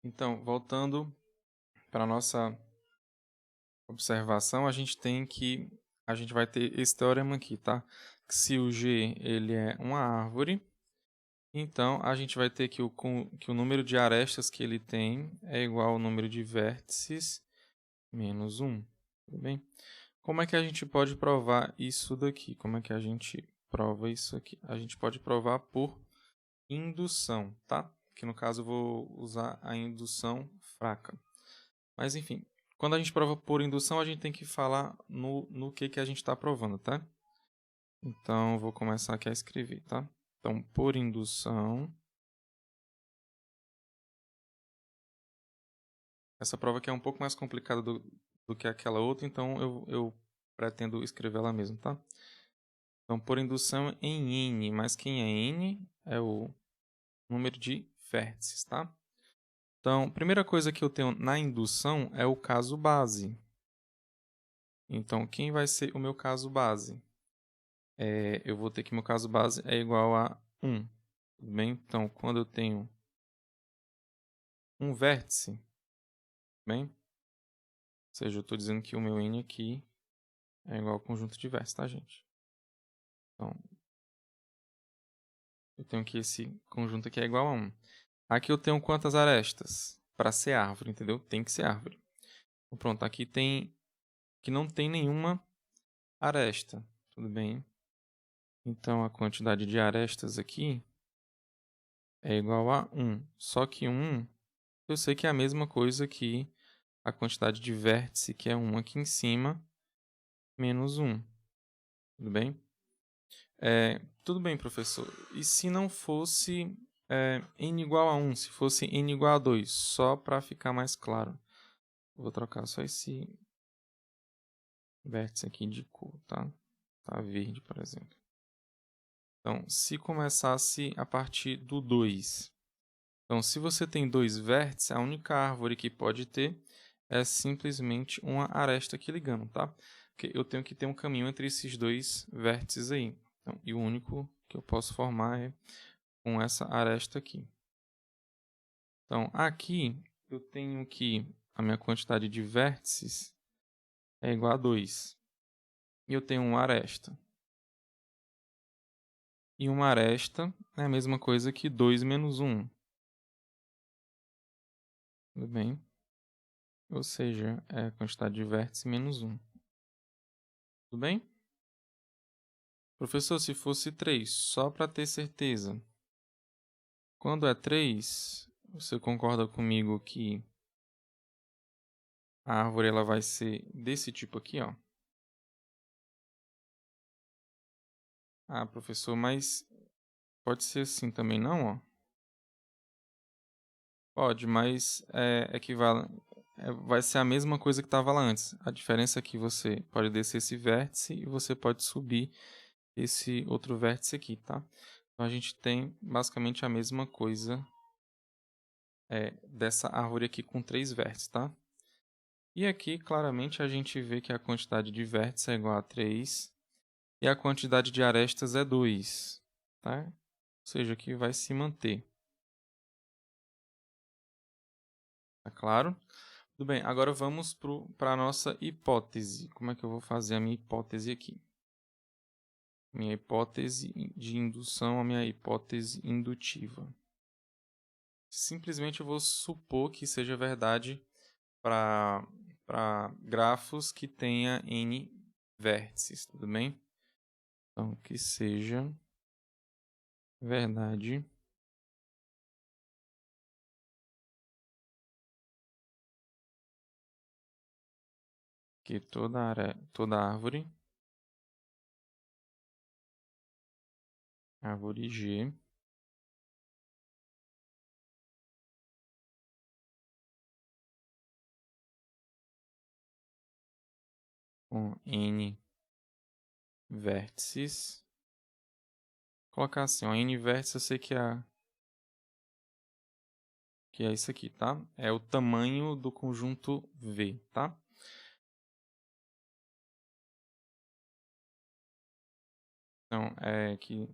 Então, voltando para a nossa observação, a gente vai ter esse teorema aqui, tá? Que se o G ele é uma árvore, então a gente vai ter que o número de arestas que ele tem é igual ao número de vértices menos 1. Tudo bem? Como é que a gente pode provar isso daqui? Como é que a gente prova isso aqui? A gente pode provar por indução, tá? Que no caso eu vou usar a indução fraca. Mas enfim, quando a gente prova por indução, a gente tem que falar no que a gente está provando, tá? Então, eu vou começar aqui a escrever, tá? Então, por indução. Essa prova aqui é um pouco mais complicada do que aquela outra, então eu pretendo escrevê-la mesmo, tá? Então, por indução em N, mas quem é N é o número de vértices, tá? Então, primeira coisa que eu tenho na indução é o caso base. Então, quem vai ser o meu caso base? Eu vou ter que meu caso base é igual a 1. Tudo bem? Então, quando eu tenho um vértice, bem? Ou seja, eu estou dizendo que o meu N aqui é igual ao conjunto de vértices, tá, gente? Então, eu tenho que esse conjunto aqui é igual a 1. Aqui eu tenho quantas arestas? Para ser árvore, entendeu? Tem que ser árvore. Então, pronto, aqui tem que não tem nenhuma aresta. Tudo bem? Então, a quantidade de arestas aqui é igual a 1. Só que 1, eu sei que é a mesma coisa que a quantidade de vértice, que é 1 aqui em cima, menos 1. Tudo bem? Tudo bem, professor. E se não fosse n igual a 1, se fosse n igual a 2, só para ficar mais claro. Vou trocar só esse vértice aqui de cor, tá? Tá verde, por exemplo. Então, se começasse a partir do 2. Então, se você tem dois vértices, a única árvore que pode ter é simplesmente uma aresta aqui ligando, tá? Porque eu tenho que ter um caminho entre esses dois vértices aí. Então, e o único que eu posso formar é com essa aresta aqui. Então, aqui eu tenho que a minha quantidade de vértices é igual a 2. E eu tenho uma aresta. E uma aresta é a mesma coisa que 2 menos 1. Tudo bem? Ou seja, é a quantidade de vértices menos 1. Tudo bem? Professor, se fosse 3, só para ter certeza. Quando é 3, você concorda comigo que a árvore ela vai ser desse tipo aqui, ó? Ah, professor, mas pode ser assim também não, ó? Pode, mas vai ser a mesma coisa que estava lá antes. A diferença é que você pode descer esse vértice e você pode subir esse outro vértice aqui, tá? Então a gente tem basicamente a mesma coisa dessa árvore aqui com 3 vértices, tá? E aqui, claramente, a gente vê que a quantidade de vértices é igual a 3 e a quantidade de arestas é 2, tá? Ou seja, aqui vai se manter. Tá claro? Tudo bem, agora vamos para a nossa hipótese. Como é que eu vou fazer a minha hipótese aqui? Minha hipótese de indução, a minha hipótese indutiva. Simplesmente eu vou supor que seja verdade para grafos que tenha n vértices, tudo bem? Então, que seja verdade que toda árvore G, com n vértices, colocar assim, ó, n vértices eu sei que é isso aqui, tá? É o tamanho do conjunto V, tá? Então, é que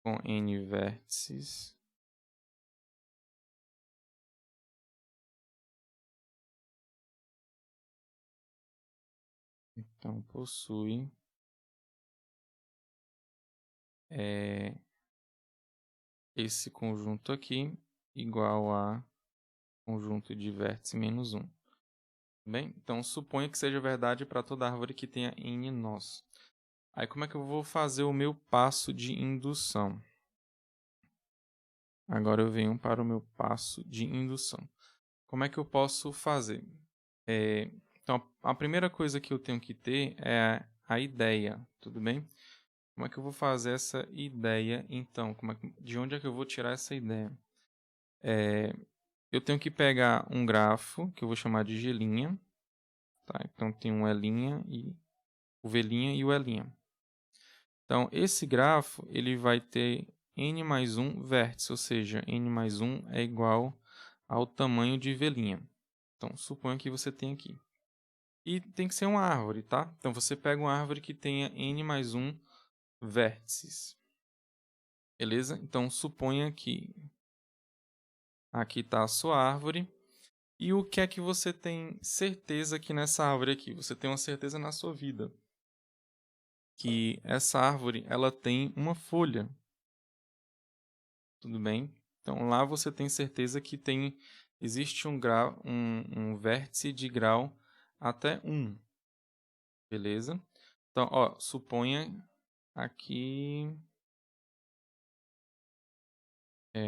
com n vértices Então, possui esse conjunto aqui igual a conjunto de vértice menos 1. Bem, então suponha que seja verdade para toda árvore que tenha n nós. Aí como é que eu vou fazer o meu passo de indução? Agora eu venho para o meu passo de indução. Como é que eu posso fazer? Então, a primeira coisa que eu tenho que ter é a ideia, tudo bem? Como é que eu vou fazer essa ideia, então? De onde é que eu vou tirar essa ideia? Eu tenho que pegar um grafo, que eu vou chamar de G', tá? Então, tem um L', e o V' e o L'. Então, esse grafo ele vai ter n mais 1 vértice, ou seja, n mais 1 é igual ao tamanho de V'. Então, suponha que você tem aqui. E tem que ser uma árvore, tá? Então, você pega uma árvore que tenha n mais 1 vértices. Beleza? Então, suponha que aqui está a sua árvore. E o que é que você tem certeza que nessa árvore aqui? Você tem uma certeza na sua vida que essa árvore ela tem uma folha. Tudo bem? Então, lá você tem certeza que existe um vértice de grau até 1. Beleza? Então, ó, suponha aqui...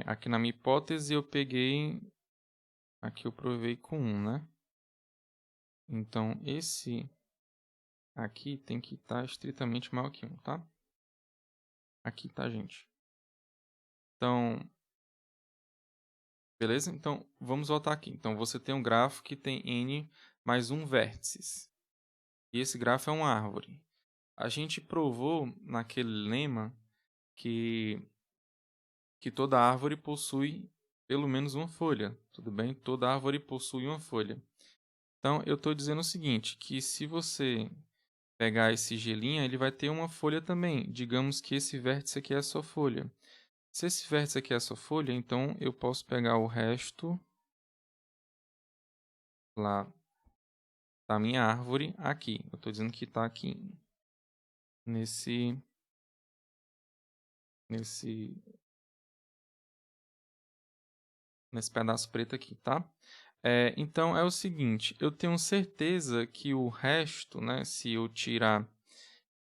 aqui na minha hipótese eu peguei... Aqui eu provei com 1, né? Então, esse aqui tem que estar estritamente maior que 1, tá? Aqui tá, gente. Então, beleza? Então, vamos voltar aqui. Então, você tem um grafo que tem n mais 1 vértices. E esse grafo é uma árvore. A gente provou naquele lema que toda árvore possui pelo menos uma folha. Tudo bem? Toda árvore possui uma folha. Então, eu estou dizendo o seguinte, que se você pegar esse G', ele vai ter uma folha também. Digamos que esse vértice aqui é a sua folha. Se esse vértice aqui é a sua folha, então eu posso pegar o resto lá da minha árvore aqui. Eu estou dizendo que está aqui nesse pedaço preto aqui, tá? Então, é o seguinte, eu tenho certeza que o resto, né, se eu tirar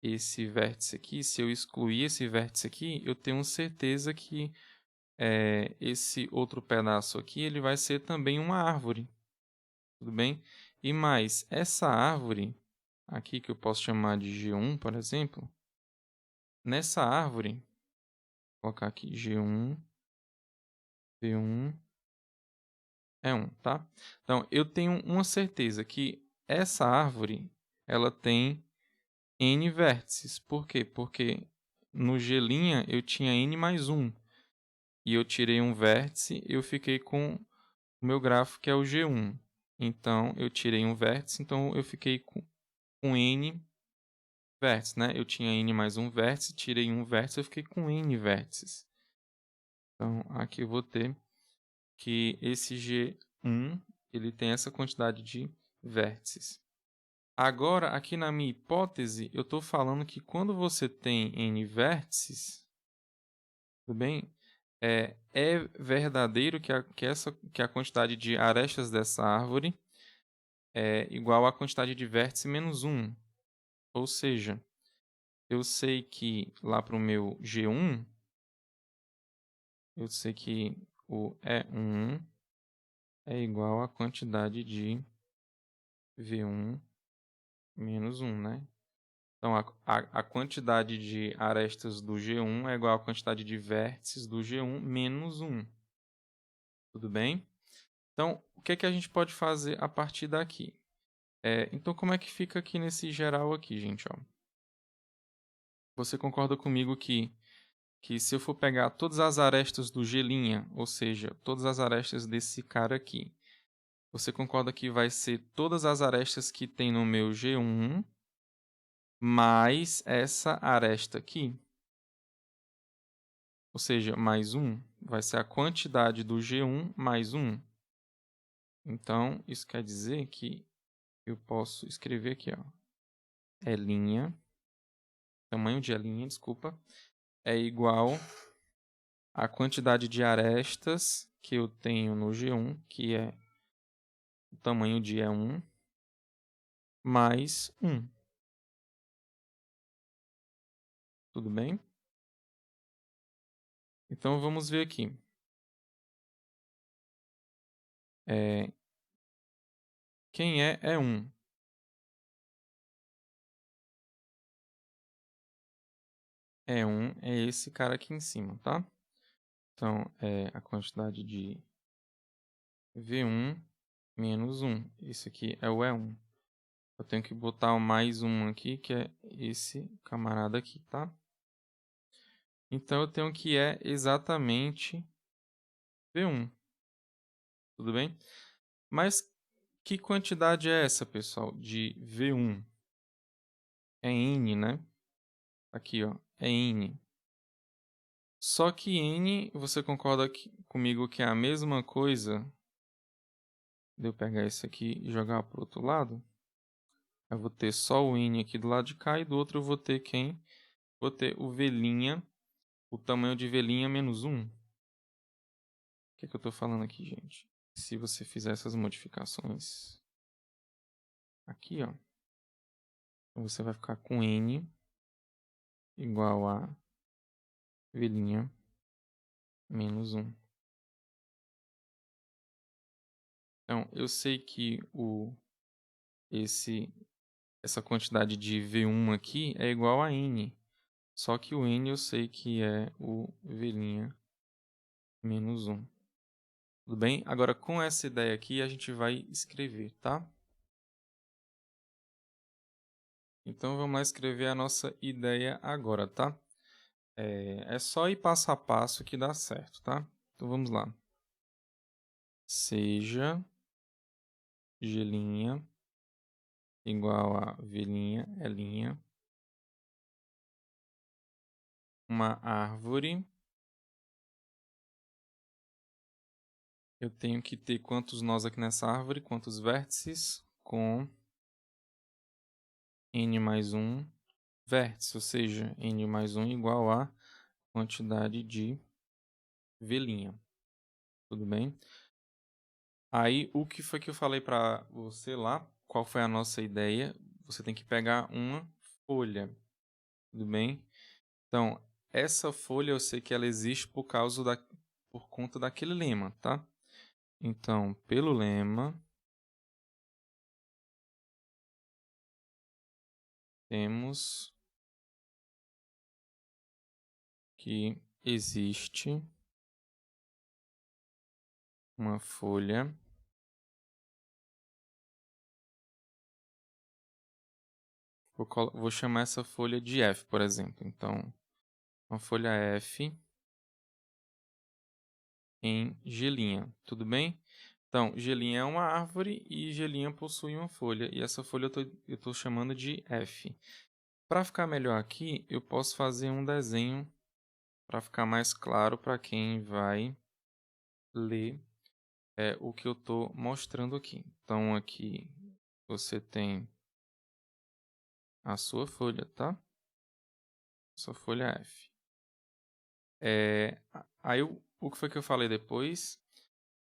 esse vértice aqui, se eu excluir esse vértice aqui, eu tenho certeza que esse outro pedaço aqui, ele vai ser também uma árvore, tudo bem? E mais, essa árvore aqui, que eu posso chamar de G1, por exemplo, nessa árvore, vou colocar aqui G1, V1, E1, tá? Então, eu tenho uma certeza que essa árvore, ela tem N vértices. Por quê? Porque no G' eu tinha N mais 1. E eu tirei um vértice e eu fiquei com o meu grafo, que é o G1. Então, eu tirei um vértice, então eu fiquei com N vértices, né? Eu tinha N mais 1 vértice, tirei um vértice, eu fiquei com N vértices. Então, aqui eu vou ter que esse G1 ele tem essa quantidade de vértices. Agora, aqui na minha hipótese, eu estou falando que quando você tem N vértices, tudo bem? É verdadeiro que a quantidade de arestas dessa árvore é igual à quantidade de vértices menos 1. Ou seja, eu sei que lá para o meu G1, eu sei que o E1 é igual à quantidade de V1 menos 1, né? Então, a quantidade de arestas do G1 é igual à quantidade de vértices do G1 menos 1. Tudo bem? Então, o que é que a gente pode fazer a partir daqui? Então, como é que fica aqui nesse geral aqui, gente? Ó? Você concorda comigo que se eu for pegar todas as arestas do G', ou seja, todas as arestas desse cara aqui, você concorda que vai ser todas as arestas que tem no meu G1 mais essa aresta aqui? Ou seja, mais 1 vai ser a quantidade do G1 mais 1. Então, isso quer dizer que eu posso escrever aqui, ó. L', tamanho de L', desculpa, é igual à quantidade de arestas que eu tenho no G1, que é o tamanho de E1, mais 1. Tudo bem? Então, vamos ver aqui. Quem é E1? E1 é esse cara aqui em cima, tá? Então, é a quantidade de V1 menos 1. Esse aqui é o E1. Eu tenho que botar o mais 1 aqui, que é esse camarada aqui, tá? Então, eu tenho que é exatamente V1. Tudo bem? Mas que quantidade é essa, pessoal, de V1? É N, né? Aqui, ó, é N. Só que N, você concorda comigo que é a mesma coisa de eu pegar esse aqui e jogar para o outro lado? Eu vou ter só o N aqui do lado de cá e do outro eu vou ter quem? Vou ter o V', o tamanho de V' menos 1. O que é que eu estou falando aqui, gente? Se você fizer essas modificações aqui, ó, você vai ficar com N igual a V' menos 1. Então, eu sei que essa quantidade de V1 aqui é igual a N. Só que o N eu sei que é o V' menos 1. Tudo bem? Agora, com essa ideia aqui, a gente vai escrever, tá? Então, vamos lá escrever a nossa ideia agora, tá? É só ir passo a passo que dá certo, tá? Então, vamos lá. Seja G' igual a V', L', uma árvore. Eu tenho que ter quantos nós aqui nessa árvore? Quantos vértices? Com N mais 1 vértice, ou seja, N mais 1 igual a quantidade de V'. Tudo bem? Aí, o que foi que eu falei para você lá? Qual foi a nossa ideia? Você tem que pegar uma folha. Tudo bem? Então, essa folha eu sei que ela existe por conta daquele lema, tá? Então, pelo lema, temos que existe uma folha. Vou chamar essa folha de F, por exemplo. Então, uma folha F em G', tudo bem? Então, G' é uma árvore e G' possui uma folha. E essa folha eu estou chamando de F. Para ficar melhor aqui, eu posso fazer um desenho para ficar mais claro para quem vai ler o que eu estou mostrando aqui. Então, aqui você tem a sua folha, tá? Sua folha F. Aí, o que foi que eu falei depois?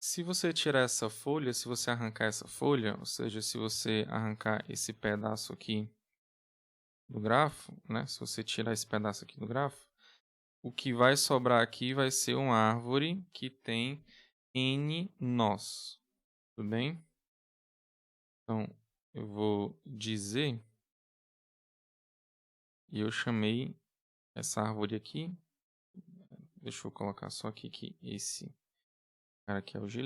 Se você tirar essa folha, se você arrancar essa folha, ou seja, se você arrancar esse pedaço aqui do grafo, né? Se você tirar esse pedaço aqui do grafo, o que vai sobrar aqui vai ser uma árvore que tem N nós. Tudo bem? Então, eu vou dizer, e eu chamei essa árvore aqui, deixa eu colocar só aqui que esse cara aqui é o G',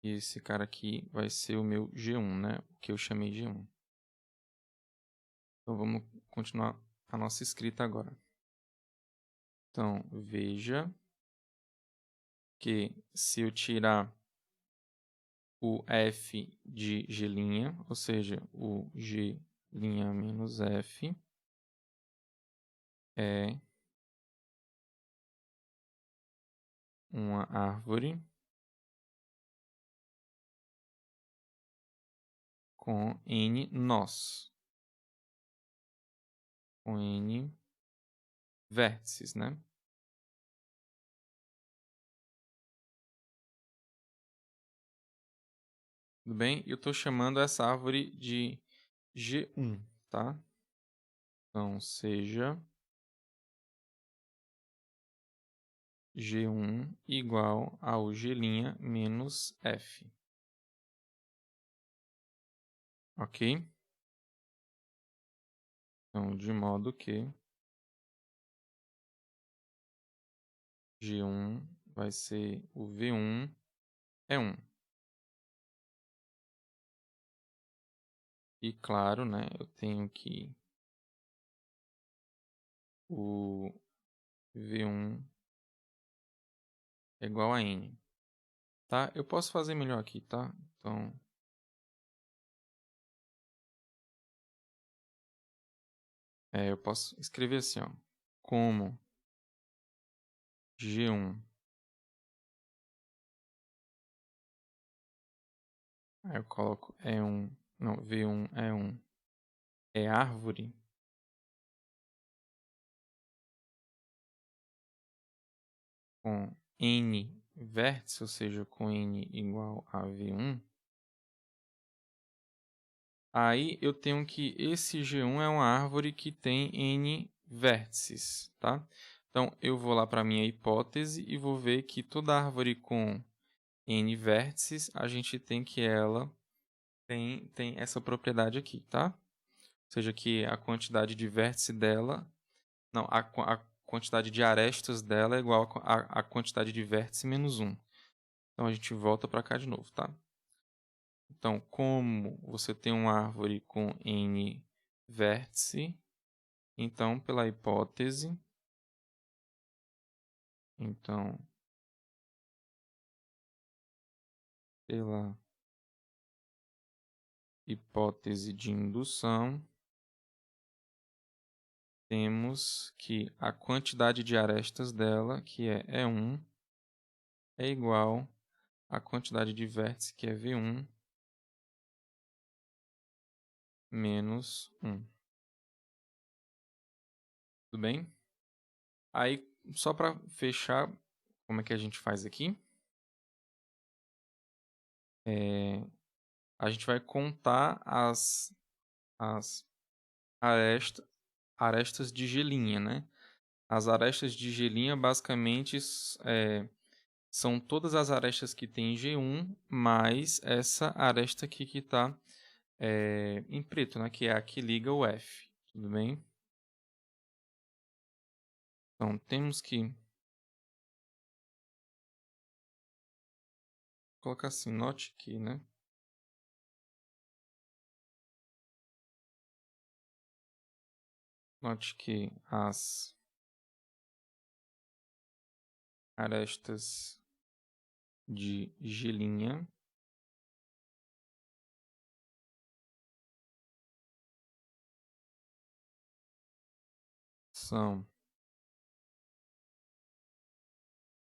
e esse cara aqui vai ser o meu G1, né? O que eu chamei de G1. Então, vamos continuar a nossa escrita agora. Então, veja que se eu tirar o F de G', ou seja, o G' menos F, é uma árvore com N nós. Com N vértices, né? Tudo bem? Eu estou chamando essa árvore de G1, tá? Então, seja G1 igual ao G' menos F. Ok? Então, de modo que G1 vai ser o V1 é 1. E claro, né, eu tenho que o V1 é igual a N. Tá? Eu posso fazer melhor aqui, tá? Então, eu posso escrever assim, ó. Como G1, aí eu coloco não, V1 é 1, é árvore, com N vértices, ou seja, com N igual a V1, aí eu tenho que esse G1 é uma árvore que tem N vértices, tá? Então, eu vou lá para a minha hipótese e vou ver que toda árvore com N vértices, a gente tem que ela tem essa propriedade aqui, tá? Ou seja, que a quantidade de vértice dela, não, a quantidade de arestas dela é igual a quantidade de vértice menos 1. Então, a gente volta para cá de novo, tá? Então, como você tem uma árvore com N vértice, então, pela hipótese, então, pela hipótese de indução, temos que a quantidade de arestas dela, que é E1, é igual à quantidade de vértices, que é V1, menos 1. Tudo bem? Aí, só para fechar, como é que a gente faz aqui? A gente vai contar as arestas de G', né? As arestas de G' basicamente são todas as arestas que tem em G1, mais essa aresta aqui que está em preto, né? Que é a que liga o F. Tudo bem? Então, temos que colocar assim, note que, né? Note que as arestas de G' são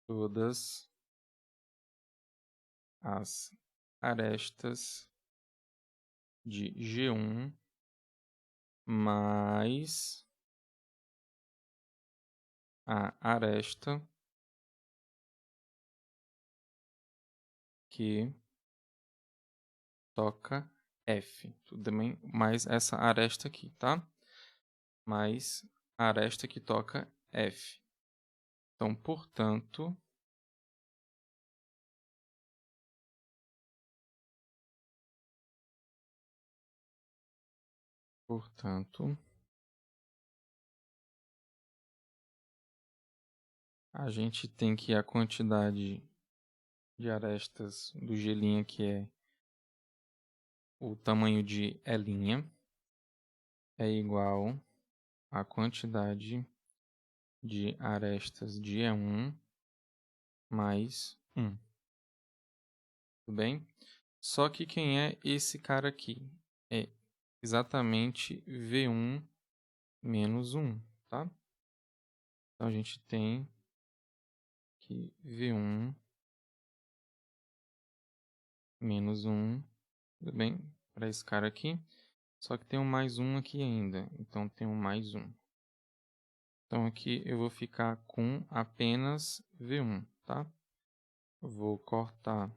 todas as arestas de G1 mais a aresta que toca F. Tudo bem? Mais essa aresta aqui, tá? Mais a aresta que toca F. Então, portanto, a gente tem que a quantidade de arestas do G', que é o tamanho de E', é igual à quantidade de arestas de E1 mais 1. Tudo bem? Só que quem é esse cara aqui? É exatamente V1 menos 1, tá? Então, a gente tem que V1 menos 1, tudo bem? para esse cara aqui. Só que tem um mais um aqui ainda. Então, tem um mais um. Então, aqui eu vou ficar com apenas V1, tá? Eu vou cortar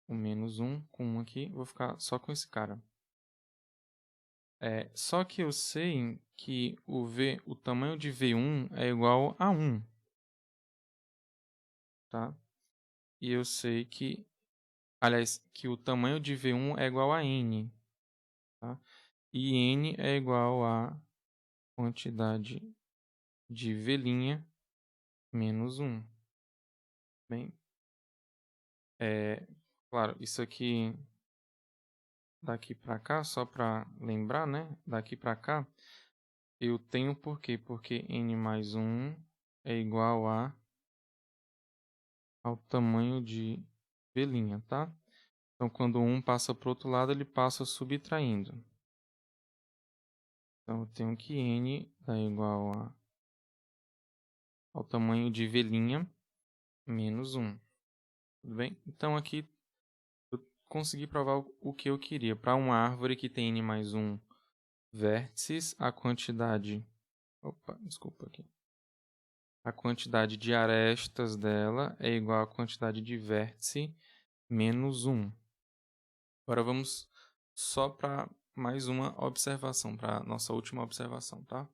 o menos 1 com 1 aqui. Vou ficar só com esse cara. Só que eu sei que o tamanho de V1 é igual a 1. Tá? E eu sei que, aliás, que o tamanho de V1 é igual a N. Tá? E N é igual a quantidade de V' menos 1. Bem, claro, isso aqui daqui para cá, só para lembrar, né? Daqui para cá, eu tenho por quê? Porque N mais 1 é igual ao tamanho de V', tá? Então, quando um passa para o outro lado, ele passa subtraindo. Então, eu tenho que N dá igual ao tamanho de V' menos 1. Tudo bem? Então, aqui eu consegui provar o que eu queria. Para uma árvore que tem N mais 1 vértices, a quantidade... Opa, desculpa aqui. A quantidade de arestas dela é igual à quantidade de vértice menos 1. Agora vamos só para mais uma observação, para nossa última observação, tá?